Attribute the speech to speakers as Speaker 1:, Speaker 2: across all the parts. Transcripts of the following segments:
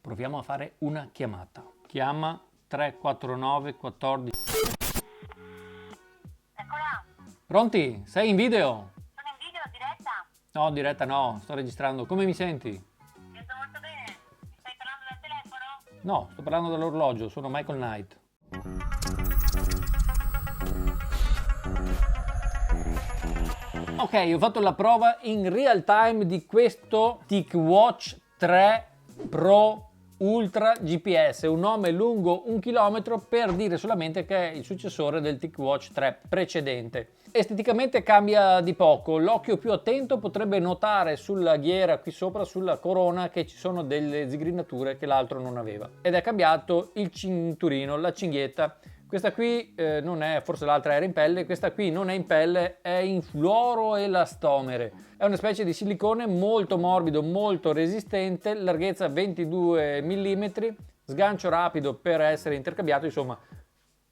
Speaker 1: Proviamo a fare una chiamata. Chiama 349 14.
Speaker 2: Eccola,
Speaker 1: Pronti? Sei in video?
Speaker 2: sono in video, diretta?
Speaker 1: No, diretta no, sto registrando. Come mi senti?
Speaker 2: Sento molto bene. Mi stai parlando dal telefono?
Speaker 1: No, sto parlando dall'orologio, sono Michael Knight. Ok, ho fatto la prova in real time di questo TicWatch 3 Pro Ultra GPS, un nome lungo 1 chilometro per dire solamente che è il successore del TicWatch 3 precedente. Esteticamente cambia di poco, l'occhio più attento potrebbe notare sulla ghiera qui sopra, sulla corona, che ci sono delle zigrinature che l'altro non aveva. Ed è cambiato il cinturino, la cinghietta. Questa qui non è, forse l'altra era in pelle, questa qui non è in pelle, è in fluoroelastomere. È una specie di silicone molto morbido, molto resistente, larghezza 22 mm, sgancio rapido per essere intercambiato, insomma.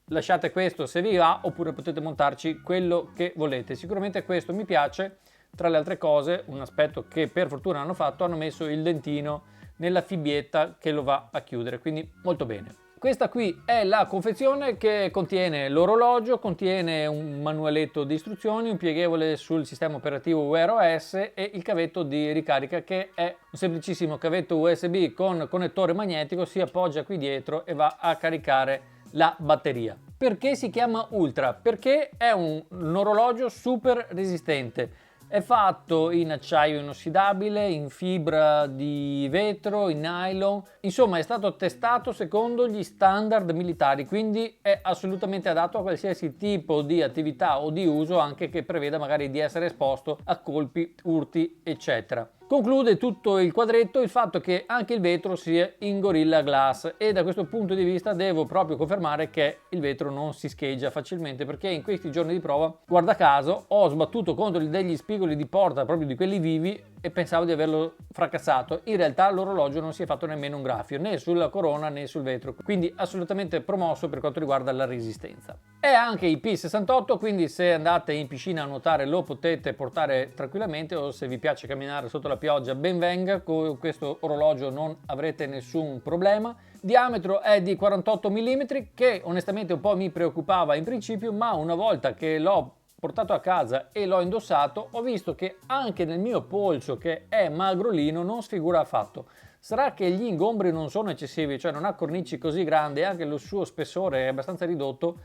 Speaker 1: Lasciate questo se vi va, oppure potete montarci quello che volete. Sicuramente questo mi piace. Tra le altre cose, un aspetto che per fortuna hanno fatto, hanno messo il dentino nella fibbietta che lo va a chiudere, quindi molto bene. Questa qui è la confezione che contiene l'orologio, contiene un manualetto di istruzioni, un pieghevole sul sistema operativo Wear OS e il cavetto di ricarica, che è un semplicissimo cavetto USB con connettore magnetico, si appoggia qui dietro e va a caricare la batteria. Perché si chiama Ultra? Perché è un orologio super resistente. È fatto in acciaio inossidabile, in fibra di vetro, in nylon, insomma è stato testato secondo gli standard militari, quindi è assolutamente adatto a qualsiasi tipo di attività o di uso, anche che preveda magari di essere esposto a colpi, urti, eccetera. Conclude tutto il quadretto il fatto che anche il vetro sia in Gorilla Glass, e da questo punto di vista devo proprio confermare che il vetro non si scheggia facilmente, perché in questi giorni di prova, guarda caso, ho sbattuto contro degli spigoli di porta, proprio di quelli vivi, e pensavo di averlo fracassato. In realtà l'orologio non si è fatto nemmeno un graffio, né sulla corona né sul vetro, quindi assolutamente promosso per quanto riguarda la resistenza. È anche IP68, quindi se andate in piscina a nuotare lo potete portare tranquillamente, o se vi piace camminare sotto la pioggia ben venga, con questo orologio non avrete nessun problema. Diametro è di 48 mm, che onestamente un po' mi preoccupava in principio, ma una volta che l'ho portato a casa e l'ho indossato, ho visto che anche nel mio polso, che è magrolino, non sfigura affatto. Sarà che gli ingombri non sono eccessivi, cioè non ha cornici così grandi, e anche lo suo spessore è abbastanza ridotto,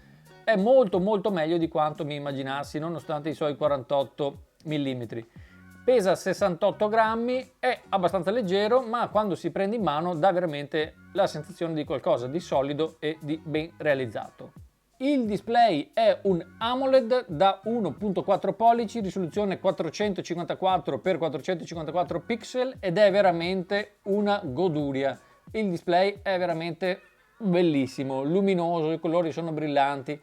Speaker 1: è molto meglio di quanto mi immaginassi, nonostante i suoi 48 mm. Pesa 68 grammi, è abbastanza leggero, ma quando si prende in mano dà veramente la sensazione di qualcosa di solido e di ben realizzato. Il display è un AMOLED da 1.4 pollici, risoluzione 454x454 pixel, ed è veramente una goduria. Il display è veramente bellissimo, luminoso, i colori sono brillanti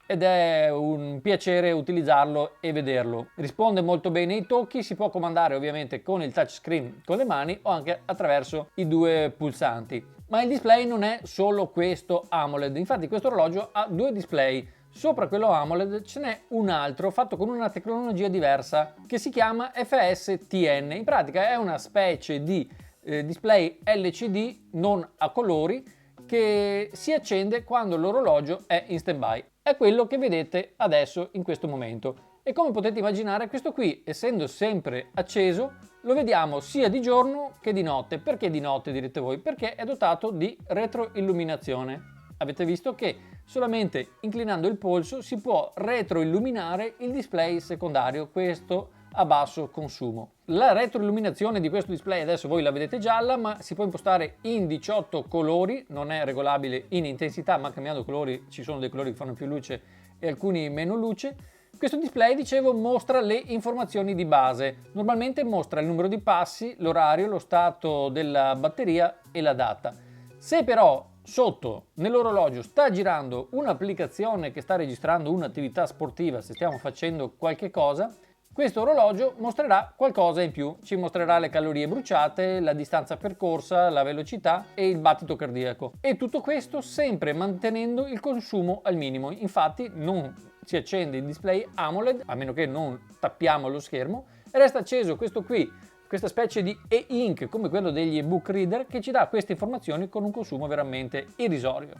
Speaker 1: ed è un piacere utilizzarlo e vederlo. Risponde molto bene ai tocchi, si può comandare ovviamente con il touchscreen con le mani o anche attraverso i due pulsanti. Ma il display non è solo questo AMOLED, infatti questo orologio ha due display. Sopra quello AMOLED ce n'è un altro fatto con una tecnologia diversa che si chiama FSTN. In pratica è una specie di display LCD non a colori che si accende quando l'orologio è in stand-by. È quello che vedete adesso in questo momento. E come potete immaginare, questo qui, essendo sempre acceso, lo vediamo sia di giorno che di notte. Perché di notte, direte voi? Perché è dotato di retroilluminazione. Avete visto che solamente inclinando il polso si può retroilluminare il display secondario, questo a basso consumo. La retroilluminazione di questo display adesso voi la vedete gialla, ma si può impostare in 18 colori, non è regolabile in intensità, ma cambiando colori ci sono dei colori che fanno più luce e alcuni meno luce. Questo display, dicevo, mostra le informazioni di base. Normalmente mostra il numero di passi, l'orario, lo stato della batteria e la data. Se però sotto nell'orologio sta girando un'applicazione che sta registrando un'attività sportiva, se stiamo facendo qualche cosa, questo orologio mostrerà qualcosa in più, ci mostrerà le calorie bruciate, la distanza percorsa, la velocità e il battito cardiaco. E tutto questo sempre mantenendo il consumo al minimo. Infatti non si accende il display AMOLED, a meno che non tappiamo lo schermo, resta acceso questo qui questa specie di e-ink come quello degli ebook reader che ci dà queste informazioni con un consumo veramente irrisorio.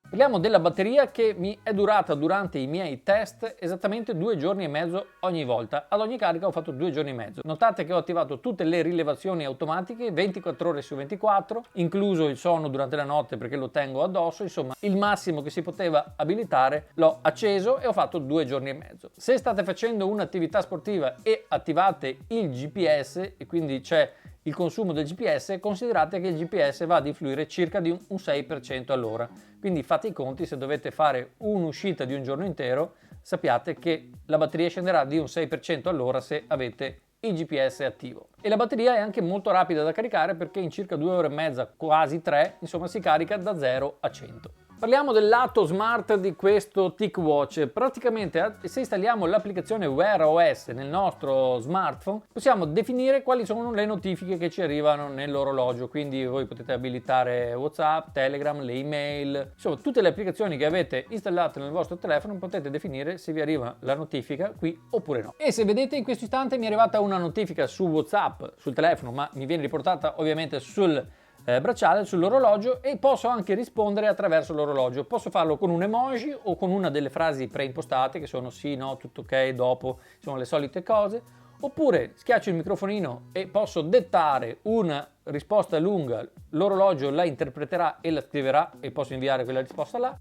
Speaker 1: Parliamo della batteria che mi è durata durante i miei test esattamente 2 giorni e mezzo ogni volta. Ad ogni carica ho fatto 2 giorni e mezzo. Notate che ho attivato tutte le rilevazioni automatiche 24 ore su 24, incluso il sonno durante la notte perché lo tengo addosso. Insomma, il massimo che si poteva abilitare l'ho acceso e ho fatto 2 giorni e mezzo. Se state facendo un'attività sportiva e attivate il GPS e quindi c'è il consumo del GPS, considerate che il GPS va ad influire circa di un 6% all'ora. Quindi fate i conti, se dovete fare un'uscita di un giorno intero, sappiate che la batteria scenderà di un 6% all'ora se avete il GPS attivo. E la batteria è anche molto rapida da caricare perché in circa 2 ore e mezza, quasi 3, insomma si carica da 0 a 100. Parliamo del lato smart di questo TicWatch. Praticamente se installiamo l'applicazione Wear OS nel nostro smartphone possiamo definire quali sono le notifiche che ci arrivano nell'orologio, quindi voi potete abilitare WhatsApp, Telegram, le email, insomma tutte le applicazioni che avete installate nel vostro telefono potete definire se vi arriva la notifica qui oppure no. E se vedete in questo istante mi è arrivata una notifica su WhatsApp sul telefono, ma mi viene riportata ovviamente sul bracciale, sull'orologio, e posso anche rispondere attraverso l'orologio. Posso farlo con un emoji o con una delle frasi preimpostate che sono sì, no, tutto ok, dopo, sono le solite cose, oppure schiaccio il microfonino e posso dettare una risposta lunga, l'orologio la interpreterà e la scriverà e posso inviare quella risposta là.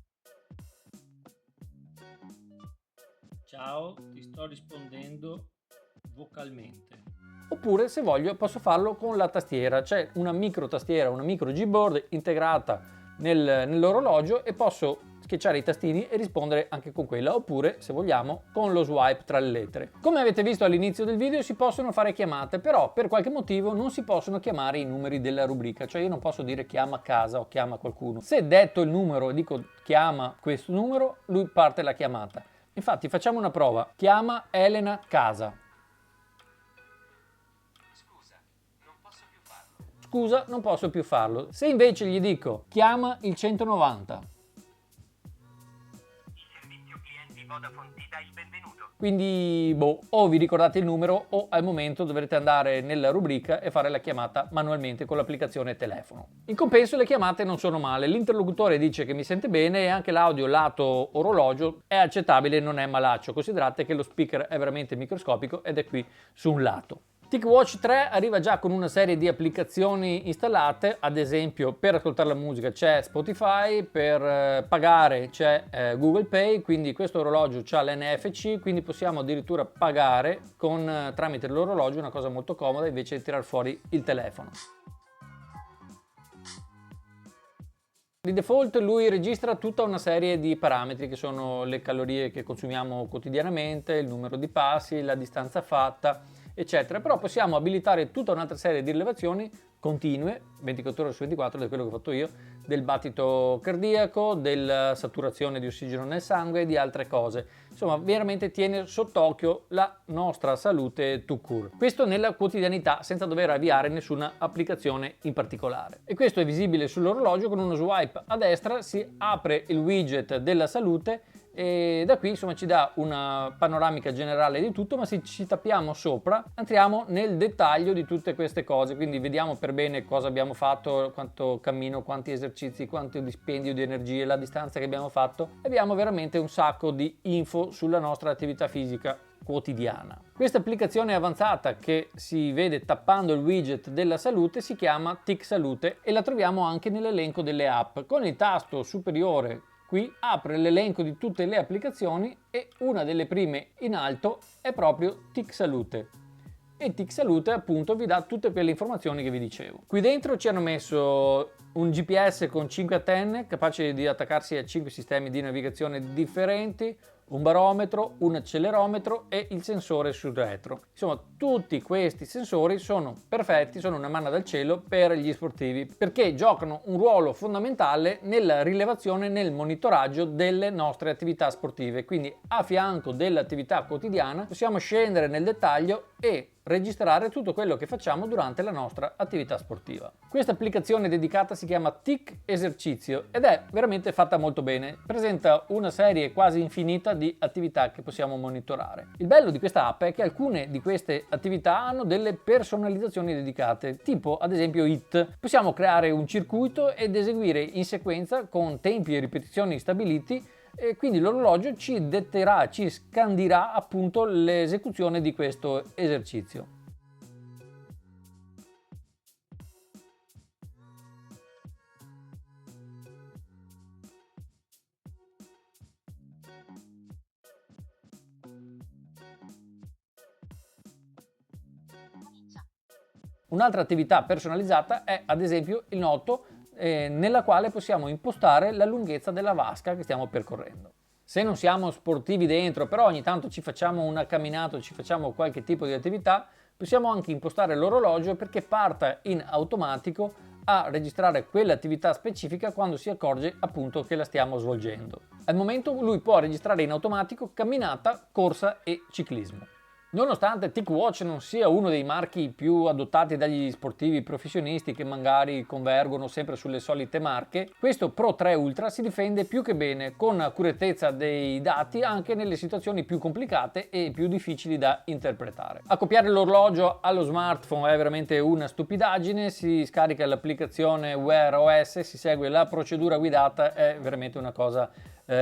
Speaker 1: Ciao, ti sto rispondendo vocalmente. Oppure se voglio posso farlo con la tastiera, c'è una micro tastiera, una micro Gboard integrata nell'orologio e posso schiacciare i tastini e rispondere anche con quella, oppure se vogliamo con lo swipe tra le lettere. Come avete visto all'inizio del video si possono fare chiamate, però per qualche motivo non si possono chiamare i numeri della rubrica, cioè io non posso dire chiama a casa o chiama qualcuno. Se detto il numero e dico chiama questo numero, lui parte la chiamata. Infatti facciamo una prova, chiama Elena casa. Scusa, non posso più farlo. Se invece gli dico chiama il 190.
Speaker 2: Il servizio clienti Vodafone ti dà il benvenuto.
Speaker 1: Quindi, o vi ricordate il numero o al momento dovrete andare nella rubrica e fare la chiamata manualmente con l'applicazione telefono. In compenso le chiamate non sono male, l'interlocutore dice che mi sente bene e anche l'audio lato orologio è accettabile, non è malaccio. Considerate che lo speaker è veramente microscopico ed è qui su un lato. TicWatch 3 arriva già con una serie di applicazioni installate, ad esempio per ascoltare la musica c'è Spotify, per pagare c'è Google Pay, quindi questo orologio ha l'NFC, quindi possiamo addirittura pagare tramite l'orologio, una cosa molto comoda invece di tirar fuori il telefono. Di default lui registra tutta una serie di parametri che sono le calorie che consumiamo quotidianamente, il numero di passi, la distanza fatta, eccetera. Però possiamo abilitare tutta un'altra serie di rilevazioni continue, 24 ore su 24, da quello che ho fatto io, del battito cardiaco, della saturazione di ossigeno nel sangue e di altre cose. Insomma, veramente tiene sott'occhio la nostra salute tout court. Questo nella quotidianità, senza dover avviare nessuna applicazione in particolare. E questo è visibile sull'orologio, con uno swipe a destra si apre il widget della salute e da qui insomma ci dà una panoramica generale di tutto, ma se ci tappiamo sopra entriamo nel dettaglio di tutte queste cose, quindi vediamo per bene cosa abbiamo fatto, quanto cammino, quanti esercizi, quanto dispendio di energie, la distanza che abbiamo fatto. Abbiamo veramente un sacco di info sulla nostra attività fisica quotidiana. Questa applicazione avanzata che si vede tappando il widget della salute si chiama Tic Salute e la troviamo anche nell'elenco delle app. Con il tasto superiore qui apre l'elenco di tutte le applicazioni e una delle prime in alto è proprio Tic Salute. E Tic Salute appunto vi dà tutte quelle informazioni che vi dicevo. Qui dentro ci hanno messo un GPS con 5 antenne capace di attaccarsi a 5 sistemi di navigazione differenti, un barometro, un accelerometro e il sensore sul retro. Insomma, tutti questi sensori sono perfetti, sono una manna dal cielo per gli sportivi, perché giocano un ruolo fondamentale nella rilevazione e nel monitoraggio delle nostre attività sportive. Quindi a fianco dell'attività quotidiana possiamo scendere nel dettaglio e registrare tutto quello che facciamo durante la nostra attività sportiva. Questa applicazione dedicata si chiama Tic Esercizio ed è veramente fatta molto bene, presenta una serie quasi infinita di attività che possiamo monitorare. Il bello di questa app è che alcune di queste attività hanno delle personalizzazioni dedicate, tipo ad esempio HIIT. Possiamo creare un circuito ed eseguire in sequenza con tempi e ripetizioni stabiliti, e quindi l'orologio ci detterà, ci scandirà appunto l'esecuzione di questo esercizio. Un'altra attività personalizzata è ad esempio il noto, nella quale possiamo impostare la lunghezza della vasca che stiamo percorrendo. Se non siamo sportivi dentro, però ogni tanto ci facciamo una camminata, ci facciamo qualche tipo di attività, possiamo anche impostare l'orologio perché parta in automatico a registrare quell'attività specifica quando si accorge appunto che la stiamo svolgendo. Al momento lui può registrare in automatico camminata, corsa e ciclismo. Nonostante TicWatch non sia uno dei marchi più adottati dagli sportivi professionisti che magari convergono sempre sulle solite marche, questo Pro 3 Ultra si difende più che bene con accuratezza dei dati anche nelle situazioni più complicate e più difficili da interpretare. Accoppiare l'orologio allo smartphone è veramente una stupidaggine, si scarica l'applicazione Wear OS, si segue la procedura guidata, è veramente una cosa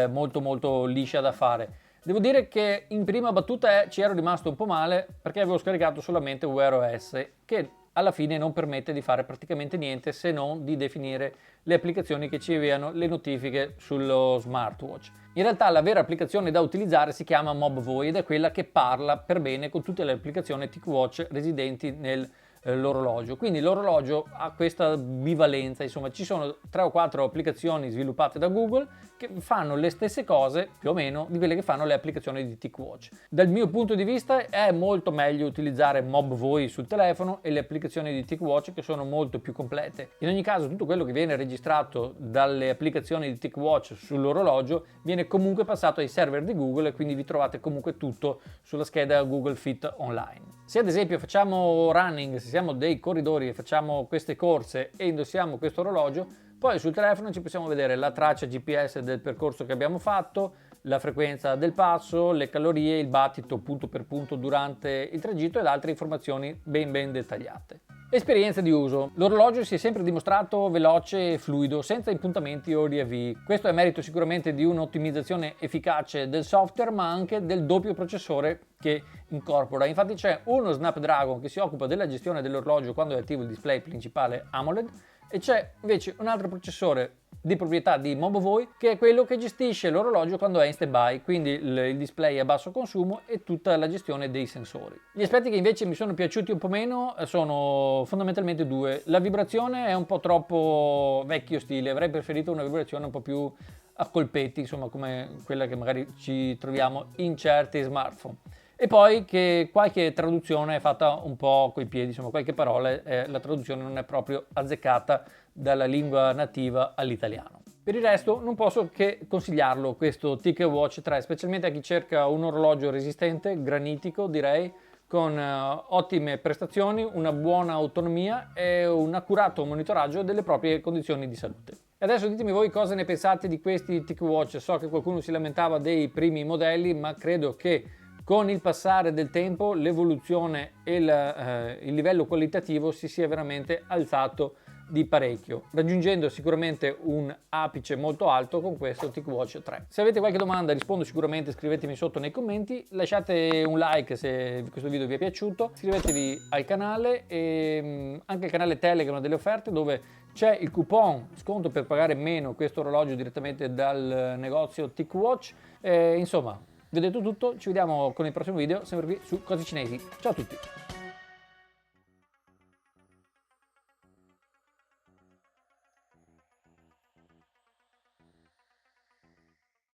Speaker 1: molto liscia da fare. Devo dire che in prima battuta ci ero rimasto un po' male perché avevo scaricato solamente Wear OS, che alla fine non permette di fare praticamente niente se non di definire le applicazioni che ci inviano le notifiche sullo smartwatch. In realtà la vera applicazione da utilizzare si chiama MobVoy ed è quella che parla per bene con tutte le applicazioni TicWatch residenti nell'orologio. Quindi l'orologio ha questa bivalenza, insomma ci sono 3 o 4 applicazioni sviluppate da Google che fanno le stesse cose più o meno di quelle che fanno le applicazioni di TicWatch. Dal mio punto di vista è molto meglio utilizzare MobVoy sul telefono e le applicazioni di TicWatch che sono molto più complete. In ogni caso tutto quello che viene registrato dalle applicazioni di TicWatch sull'orologio viene comunque passato ai server di Google e quindi vi trovate comunque tutto sulla scheda Google Fit Online. Se ad esempio facciamo running, se siamo dei corridori e facciamo queste corse e indossiamo questo orologio, poi sul telefono ci possiamo vedere la traccia GPS del percorso che abbiamo fatto, la frequenza del passo, le calorie, il battito punto per punto durante il tragitto ed altre informazioni ben dettagliate. Esperienza di uso. L'orologio si è sempre dimostrato veloce e fluido, senza impuntamenti o riavvii. Questo è merito sicuramente di un'ottimizzazione efficace del software, ma anche del doppio processore che incorpora. Infatti c'è uno Snapdragon che si occupa della gestione dell'orologio quando è attivo il display principale AMOLED e c'è invece un altro processore di proprietà di MobVoy che è quello che gestisce l'orologio quando è in stand-by, quindi il display a basso consumo e tutta la gestione dei sensori. Gli aspetti che invece mi sono piaciuti un po' meno sono fondamentalmente 2. La vibrazione è un po' troppo vecchio stile, avrei preferito una vibrazione un po' più a colpetti, insomma come quella che magari ci troviamo in certi smartphone. E poi che qualche traduzione è fatta un po' coi piedi, insomma qualche parola, la traduzione non è proprio azzeccata dalla lingua nativa all'italiano. Per il resto non posso che consigliarlo questo TicWatch 3, specialmente a chi cerca un orologio resistente, granitico direi, con ottime prestazioni, una buona autonomia e un accurato monitoraggio delle proprie condizioni di salute. E adesso ditemi voi cosa ne pensate di questi TicWatch. So che qualcuno si lamentava dei primi modelli, ma credo che con il passare del tempo l'evoluzione e il livello qualitativo si sia veramente alzato di parecchio, raggiungendo sicuramente un apice molto alto con questo TicWatch 3. Se avete qualche domanda rispondo sicuramente, scrivetemi sotto nei commenti, lasciate un like se questo video vi è piaciuto, iscrivetevi al canale e anche al canale Telegram delle offerte dove c'è il coupon sconto per pagare meno questo orologio direttamente dal negozio TicWatch. Insomma, vi ho detto tutto, ci vediamo con il prossimo video, sempre qui su Cose Cinesi. Ciao a tutti!